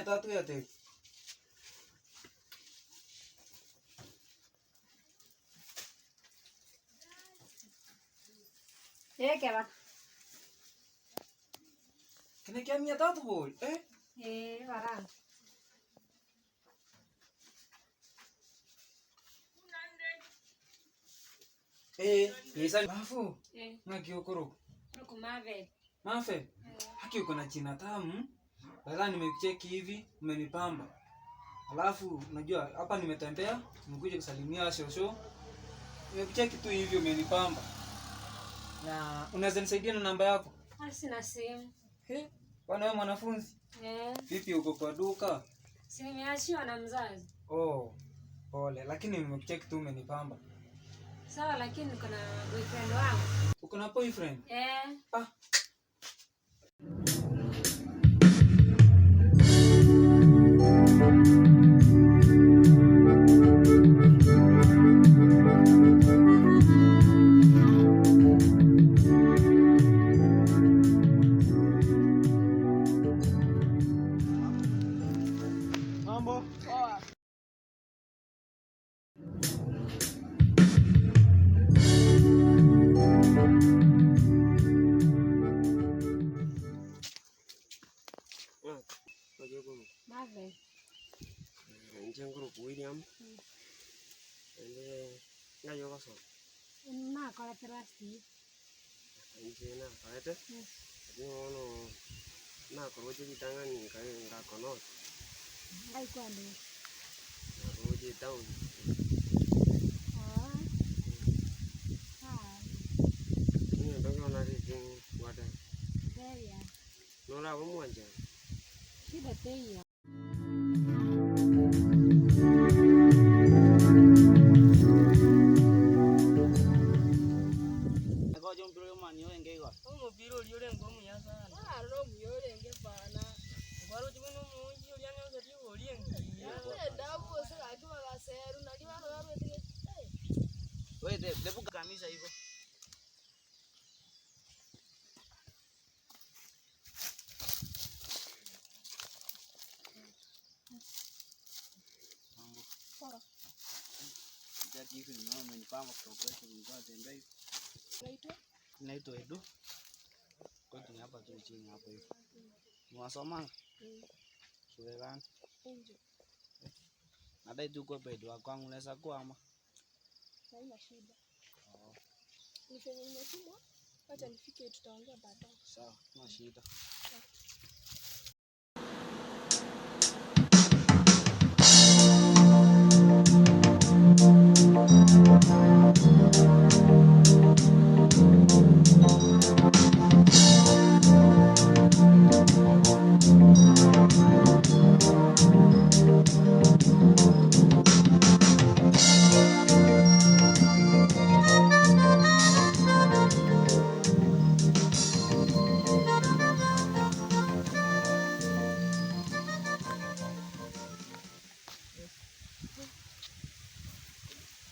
300 yote. Keva. Kene kia 300 boy. Varaan. Yesa mafu. Ngakiokoro. Ruku mave. Mafe. Haki uko na jina tamu. Sasa nimekucheki hivi, umenipamba. Alafu unajua hapa nimetembea, nimekuja kusalimia shosho. Nimekucheki tu hivi umenipamba. Na unaweza nisaidia na namba yako? Sina simu. Bwana wewe mwanafunzi? Vipi uko kwa duka? Si nimeachiwa na mzazi. Pole, lakini nimekucheki tu umenipamba. Sawa, lakini niko na boyfriend wangu. Uko na boyfriend? Mambo? Poa. Mave. Njenguru William. Ngayo kaso. Na kala terasti. Njena kaete. Ngono na koroje bitangani kae ngakono. Ngai kwande. Koroje town. Ni ndo na rijin wada. Beria. Nola bomwanja. Shida teia. Umupira uri urenga umuyaga. Ro muyurenge bana. Kwaro kimwe no munji uri ane uzati urenga. Dabu sasa akiwa gaseru na kibano barwe. Wewe debu kamisa hivyo. Mambo. Poa. Jadi hivi nimeona umenipamba kutoka kwa nilikuwa tembea hivi. Naitwa Edu. Kwa hiyo hapa tu chini hapo hivi. Mwasoma? Shule gani? Nje. Nadai tu kwa bedo wa kwangu unaweza kuwa ama? Haina shida. Nifanye nimetumwa. Acha nifike tutaongea baadaye. Sawa, no shida.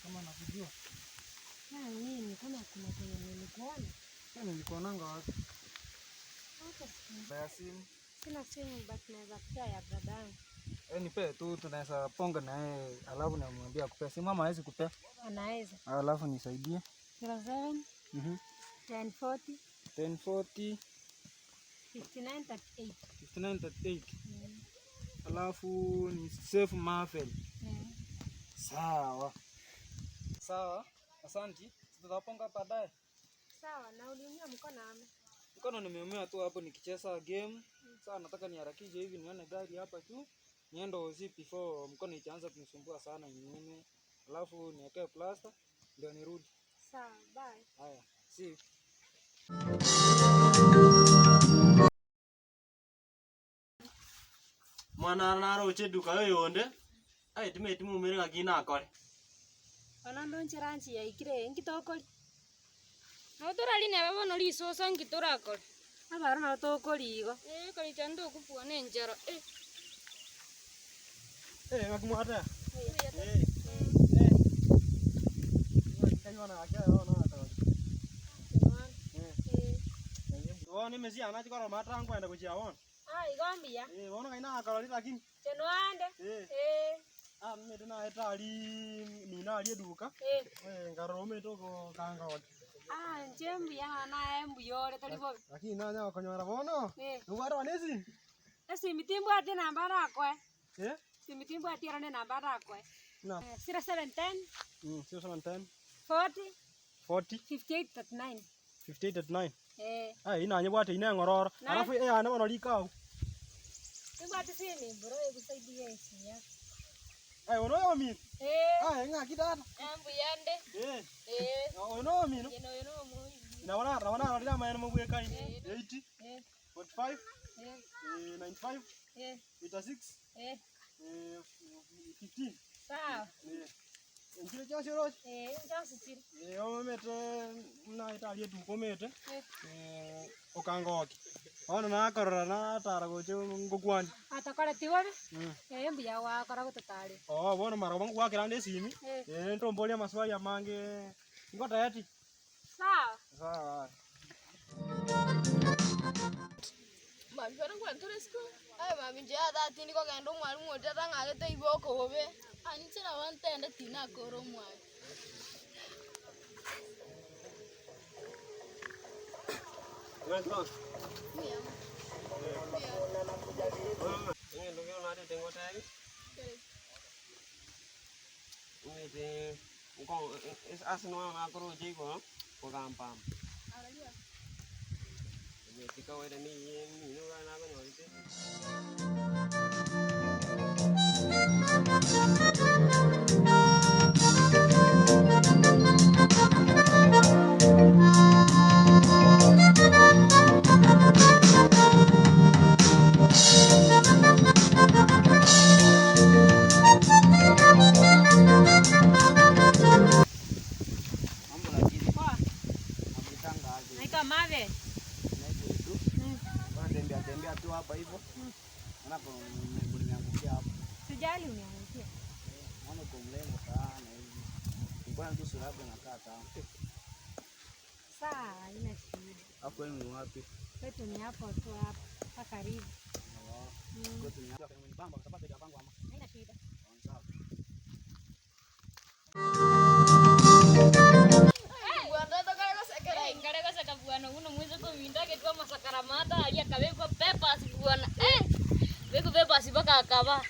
Kama nakujua. Nini kama kuna kwenye nilikuona? Nilikuonanga wapi? Hata simu. Ya simu. Sina simu but naweza kupea ya bradangu. Nipe tu tunaweza ponga na yeye alafu namwambia kupea. Si mama hawezi kupea. Anaweza. Alafu nisaidie. 07 1040 1040 5938. 5938. Alafu ni save Marvel. Sawa. Asante. Tutaponga baadaye. Sawa, na uliumia mkono ama? Mkono nimeumia tu hapo nikicheza game. Sasa nataka niharakishe hivi nione gari hapa tu. Niende hosi before mkono itaanza kunisumbua sana nyingine. Alafu niwekee plaster ndio nirudi. Sawa, bye. Haya, see. Mwana naro cheduka yoyonde. Ai timu mere ngakina akore. Ona ndonchera nchi ya ikire ngitokori. No turali ne babo no lisoso ngiturakora. Abaro na tokorigo. Kali chando kupuane njero. Ngakimwata. Kanyona akia ona ata. Woni mezi ana chikoro matrangu enda kuchia wona. Igombiya. Wono kaina karoli lakini. Chenwande. Mete na etali mina ali duka. Ngarome toko kanga wati. Njembuya na embuyore tolibo. Lakini nanya wakanyora bono. Ngwara wanezi. Simitimbo ati namba rakwe. Simitimbo ati rone namba rakwe. Na. 0710. 0710. 40. 58 39. Ina nyebwate ine ngororo. Alafu ana bono likao. Ibwate sini bro ekusaidia isinya. Ono yo min. Ngaki data. Embuyande. Ono min. Yeno mo. Nawana alila mayana mabwe kai. 80. 45. 95. 86. 15. Sawa. Njile chansi roch. Chansi chiri. Omete na italie tu komete. Okangoki. Ono na karora na tara goche ngokwani. Atakora tiwore. Mbuya wa kora gututari. Bono mara bangu kwa kirande simi. Ntombolia maswali amange. Ngota yati. Sawa. Mami fara kwantore sko. Mami njia dati niko kendo mwalimu otata ngagete iboko bobe. Anitsira wantende tina koro mwali. Tembea tu hapa hivyo. Hapo nimeangukia hapo. Sijali uniangukia. Naona kwa mlengo sana hivi. Mbona tu sura yako inakaa kama. Sawa, ina shida. Hapo ni wapi? Kwetu ni hapo tu hapa karibu. Kwetu ni hapa kwenye pamba utapata ile pango ama. Haina shida. Sawa. Ngarega saka bwana uno mwizo ko mindage twa masakaramata ali akabekwa pepa bwana beko pepa sibaka akaba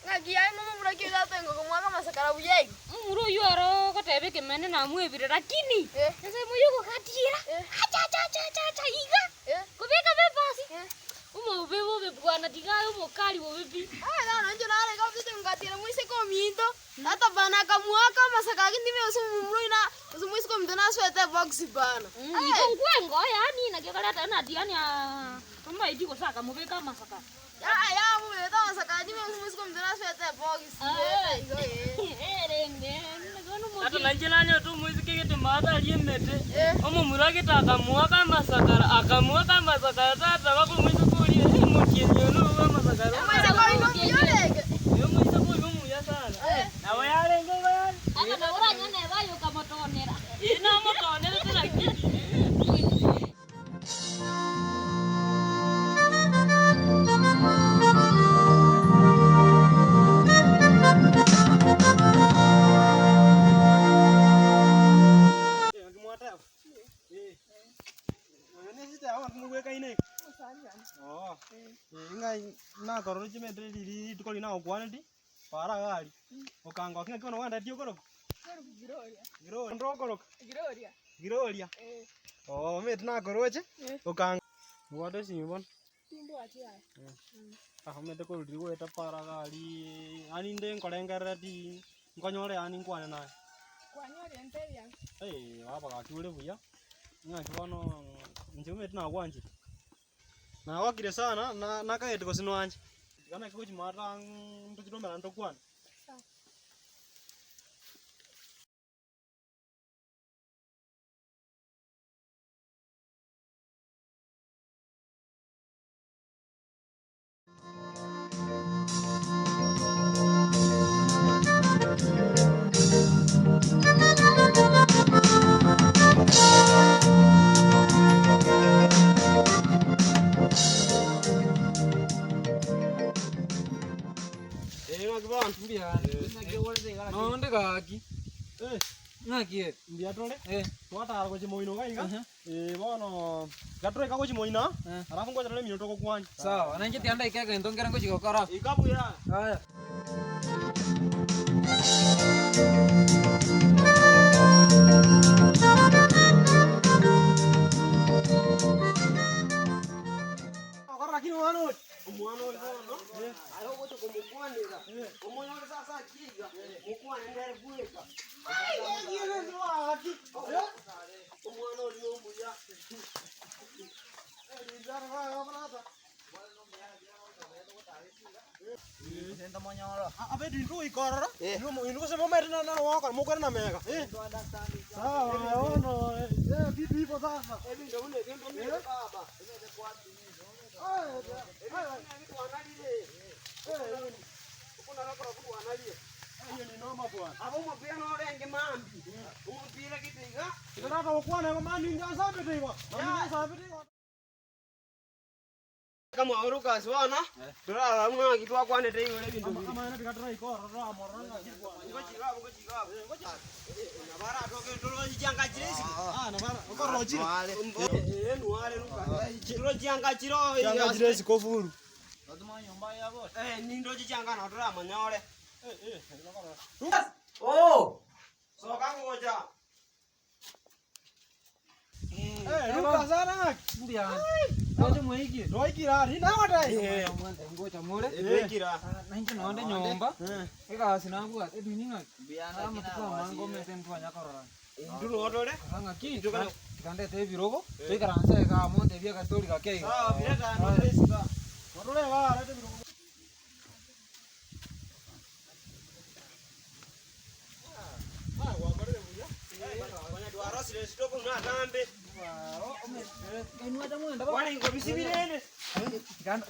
ngaki ai mama muraki data ngo kumwaka masakara buyei muru yoro ko tebe kemene na mwebire lakini nse muyuko katira acha iga kubeka pepa si umo bebo be bwana digayo mokali bo bebi na nje na rega bite ngatira mwise ko mindo hata bana kamwaka masaka kindime usumumru ina usumwise ko mdana swete box bana iko ngwengo yani na kekaleta na diani kama idiko saka mubeka masaka ya mubeta masaka ndime usumwise ko mdana swete box hata nanjinanya tu mwezi kigete mata aliyemete omo murage takamwaka masakara tata wako mwezi kuli mukinyolo wa masakara mwezi ko ino yolege mwezi ko ino muya sana na wayale ngo wayale ana bora nyane bayo kamotonera ina motonera tena kidi na kororo chimete dili tukoli na okwanati para gali okanga kinga kono wanda tio koroko giroria ndo koroko giroria met na koroche okanga wada simbon Timbo ati ya. mete ko dili weta para gali ani nde nkolengerera ti nkonyore ani nkwane na Kwanyore nteria. Wapa kakiule buya ngaki bono njume tuna kwanje na wakire sana na kaete ko sinwanje kana kiko chimata ntuchitomera ntokwana ngakibon. Mbian. Nonde kaki. Ngaki. Mbia tole. Twatara ko chimoino kaiga. Bono gatore kako chimoino. Alafu ngoja tole minuto ko kwani. Sawa, nange tianda ikeka ndongera ngo chikokara. Ikabuya. Haya. Lakini umwano no ayo goto kumukwanira umwana wale sasa kiga mukwane ndere kuweka yeye ndo haki umwana wale nombuya ndara wa brata Senta monyoro. abe dindu ikorora indu se momere na waka mukwane na mega sawa ono bibi po sasa ndio une ndio baba kama uruka swana turara mwa kitwa kwane te yole bintu kama ina bikatra ikora ro amoranga ngojigabo ngoja nabara toke ndolo janga jiresi nabara ukoro jire nuale ruka jiro janga jiresi kofuru Tuma nyumba ya boss. nindo janga na tura manyore Oh! so kangu ngoja ruka sana Mbian. Ngoja mwiki. roikira rina wata Ngoja mole. roikira Nange nonde nyomba. Eka sinabua edininga. Biana Ama tukwa mango meten twanya korora. nduno otole Kanga ki kande te birogo. Tuikaranse ka monte bia ka story ka kei. sawa bireka ndo desika otole wa rete biro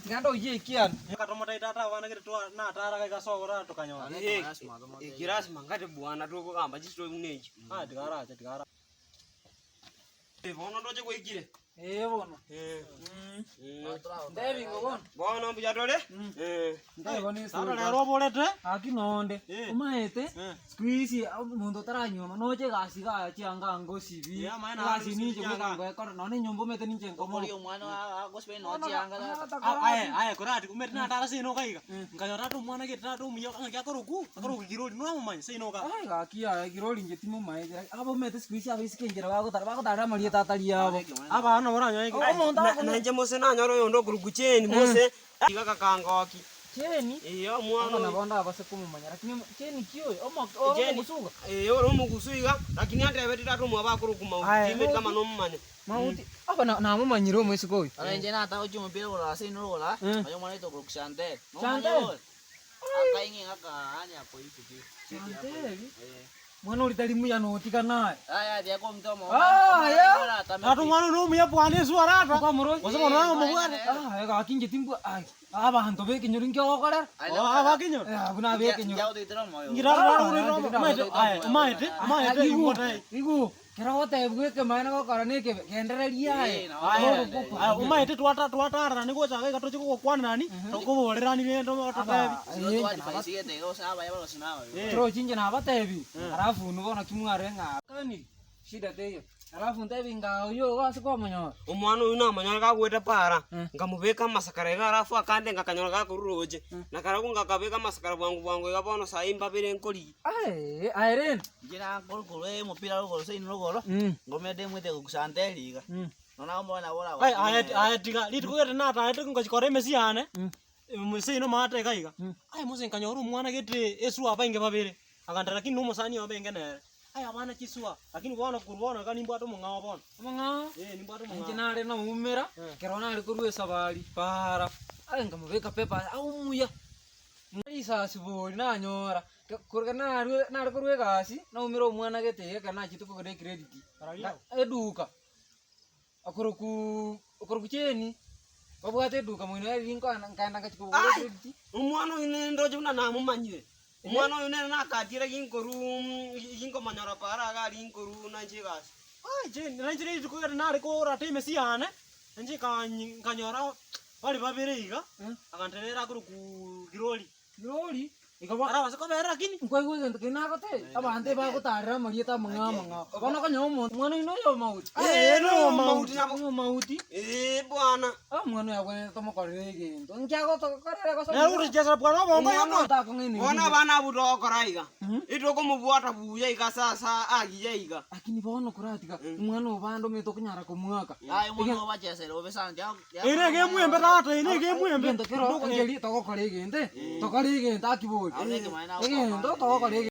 Tikando ye kian. katomota itata wana kete twa na tara kai kasogora tukanyona Ikirasi mangate bwana toko kamba chisto kunechi. tikara bono doje koikire Bono. Ndevi ngobon. bono mbujatole Ndaboni sara lero bolete akinonde umaete squeeze mundo taranyuma noche gasi ga chianga ngosi bi gasi ni je ngo ekor none nyombo mete ni je ngomo Yo mwana agospe no chianga. aya kurati kumete na tara sino kaiga nganyora tu mwana kete tu miyo kanga koroku kiroli no mumanye sino ka ai ga kia giroli nje timo mai abo mete squeeze abisi kenjera bago tara maria tatali abo abana boranyo nanje mose na nyoro yondo kurukucheni mose ikaka kangoki cheni iyo mwana mwana na bonda abase kumumanya lakini cheni kio omo musuga oro mugusuiga lakini andebe titatu mwa bakurukuma utime kama no mumanye mauti aba na mumanyiro mwesi koi Alenje na ta uju mpira kola sino kola. Ayo mwana ito kuruksante. Sante. Akaingi ngaka anya hapo hivi. Santevi mwana ulitalimu ya notika naye Aya dia ko mtomo. ya atu mwana no muya bwane suarata kwa moro wase mwana mo bwane ga kinje timbu abantu beke nyoringe okora abakinyo abuna beke nyo Jauh itu mo. ngira maete igu kera wote bweke maana okora neke kendereria umaete twatara niko chaka gatoche ko kwana nani tokoborerani bendo mototebi Yo tu paisi te go saba ya balo sinao. tro chinje na batebi alafu nubona kimware nga kani shida teyo alafu ntebi nga yo wase kwa manyo umwana uyu namanyora kagwete para ngamubeka masakara ega alafu akande ngakanyora gakururoje nakaraku ngakabeka masakara bwangu igabono saimba bire nkori airen Jina gol we mpira gol sino gol. Ngome de mwete kukusante liga. Nona mbona bola. aya tiga litukugete nata ate ngachikore mesiane musino mate kaiga ai muse nkanyora umwana gete esu abainge babire akandara lakini umusani obenge nere ai abana chisua lakini bona kurubona kani mbwato mungao bona manga ni mbwato mungao njenare na umera kerona ali kurwe sabali para ai ngamubeka pepa au muya isa sibori na nyora kurgana na kurwe gasi na umira umwana gete kana chituko kure credit eduka akuruku cheni babwate eduka mwino rinko nkanda ngachiko kure credit umwana uyu ndoje una namumanyire umwana uyu na katira ginkoru ginko manyora para ga ginkoru na njigasi ai je nanjire litukugete nare ko rate mesiane nje kanyora bali babire iga akanterera kuruku giroli Lori Ikawa Ara wasiko bera kini. Kau itu kena kau teh. Apa ante bawa kau tarik maria tak menga. Kau nak kau nyomot. Mana ini yo maut. No mauti na. Yo mauti. Bwana. Ah mana ya kau ini tomo kau lagi. Tuh kya kau tak kau ada kau. Ya urus jasa bwana bo ko Mana yono. tak kau ini. Bwana bana bu do koraiga. Ito ko mubuata bu ye ka sa agi ye ga. Akini bawa nak kurang tiga. Mana bando meto kenyara kau muaka. Ai mwana wa chese lo besang ja. Ine ke mu embe ta ine ke mu embe. Ente kero anjeli toko kau lagi ente. Toko lagi ente aki boy. Ente toko kau lagi